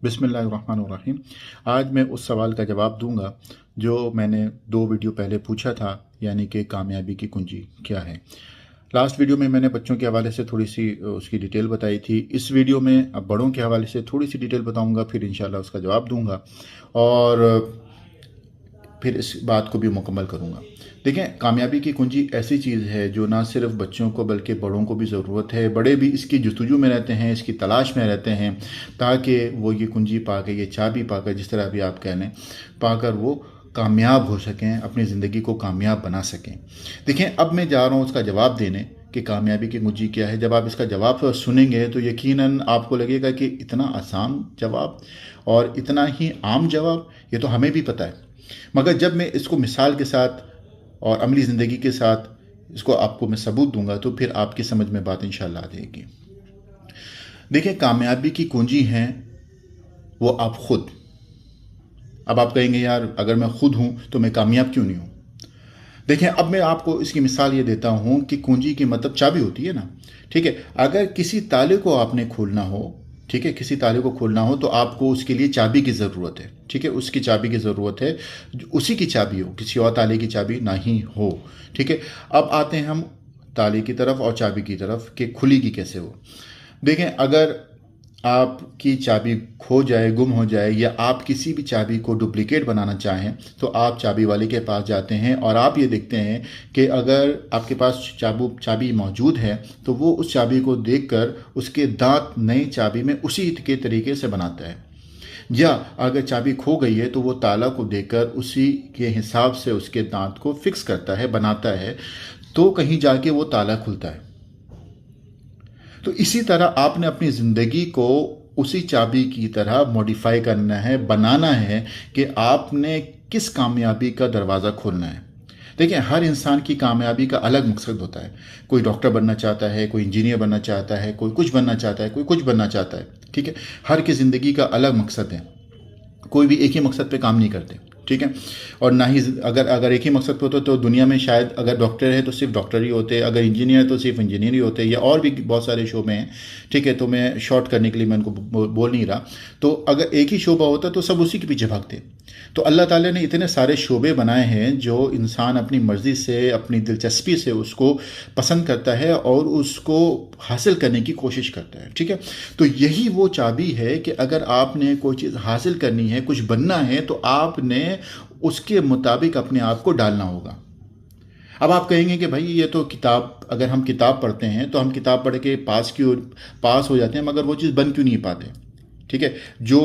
बिस्मिल्लाहिर्रहमानिर्रहीम। आज मैं उस सवाल का जवाब दूंगा जो मैंने 2 वीडियो पहले पूछा था, यानी कि कामयाबी की कुंजी क्या है। लास्ट वीडियो में मैंने बच्चों के हवाले से थोड़ी सी उसकी डिटेल बताई थी। इस वीडियो में अब बड़ों के हवाले से थोड़ी सी डिटेल बताऊंगा, फिर इंशाल्लाह उसका जवाब दूंगा और फिर इस बात को भी मुकम्मल करूंगा। देखें, कामयाबी की कुंजी ऐसी चीज़ है जो ना सिर्फ बच्चों को बल्कि बड़ों को भी ज़रूरत है। बड़े भी इसकी जस्तजू में रहते हैं, इसकी तलाश में रहते हैं, ताकि वो ये कुंजी पाकर, ये चाबी पाकर, जिस तरह भी आप कह लें, पाकर वो कामयाब हो सकें, अपनी ज़िंदगी को कामयाब बना सकें। देखें, अब मैं जा रहा हूँ उसका जवाब देने कि कामयाबी की कुंजी क्या है। जब आप इसका जवाब सुनेंगे तो यकीनन आपको लगेगा कि इतना आसान जवाब और इतना ही आम जवाब, ये तो हमें भी पता है। मगर जब मैं इसको मिसाल के साथ और अमली ज़िंदगी के साथ इसको आपको मैं सबूत दूंगा तो फिर आपकी समझ में बात इंशाल्लाह आ जाएगी। देखिए, कामयाबी की कुंजी है वो आप खुद। अब आप कहेंगे, यार अगर मैं खुद हूं तो मैं कामयाब क्यों नहीं हूं? देखिए, अब मैं आपको इसकी मिसाल ये देता हूं कि कुंजी की मतलब चाबी होती है ना। ठीक है, अगर किसी ताले को आपने खोलना हो, ठीक है, किसी ताले को खोलना हो तो आपको उसके लिए चाबी की ज़रूरत है। ठीक है, उसकी चाबी की ज़रूरत है, उसी की चाबी हो, किसी और ताले की चाबी ना ही हो। ठीक है, अब आते हैं हम ताले की तरफ और चाबी की तरफ कि खुलेगी कैसे हो। देखें, अगर आपकी चाबी खो जाए, गुम हो जाए, या आप किसी भी चाबी को डुप्लीकेट बनाना चाहें तो आप चाबी वाले के पास जाते हैं और आप ये देखते हैं कि अगर आपके पास चाबी मौजूद है तो वो उस चाबी को देखकर उसके दांत नई चाबी में उसी के तरीके से बनाता है। या अगर चाबी खो गई है तो वो ताला को देखकर उसी के हिसाब से उसके दांत को फिक्स करता है, बनाता है, तो कहीं जाके वो ताला खुलता है। तो इसी तरह आपने अपनी ज़िंदगी को उसी चाबी की तरह मॉडिफाई करना है, बनाना है कि आपने किस कामयाबी का दरवाज़ा खोलना है। देखिए, हर इंसान की कामयाबी का अलग मकसद होता है। कोई डॉक्टर बनना चाहता है, कोई इंजीनियर बनना चाहता है, कोई कुछ बनना चाहता है, कोई कुछ बनना चाहता है। ठीक है, हर की ज़िंदगी का अलग मकसद है। कोई भी एक ही मकसद पे काम नहीं करते। ठीक है, और ना ही अगर एक ही मकसद पे होता तो दुनिया में शायद अगर डॉक्टर है तो सिर्फ डॉक्टर ही होते, अगर इंजीनियर है तो सिर्फ इंजीनियर ही होते, या और भी बहुत सारे शोबे हैं। ठीक है, तो मैं शॉर्ट करने के लिए मैं उनको बोल नहीं रहा। तो अगर एक ही शोबा होता तो सब उसी के पीछे भागते। तो अल्लाह ताला ने इतने सारे शोबे बनाए हैं जो इंसान अपनी मर्ज़ी से, अपनी दिलचस्पी से उसको पसंद करता है और उसको हासिल करने की कोशिश करता है। ठीक है, तो यही वो चाबी है कि अगर आपने कोई चीज़ हासिल करनी है, कुछ बनना है, तो आपने उसके मुताबिक अपने आप को डालना होगा। अब आप कहेंगे कि भाई ये तो किताब, अगर हम किताब पढ़ते हैं तो हम किताब पढ़ के पास हो जाते हैं, मगर वो चीज़ बन क्यों नहीं पाते? ठीक है, जो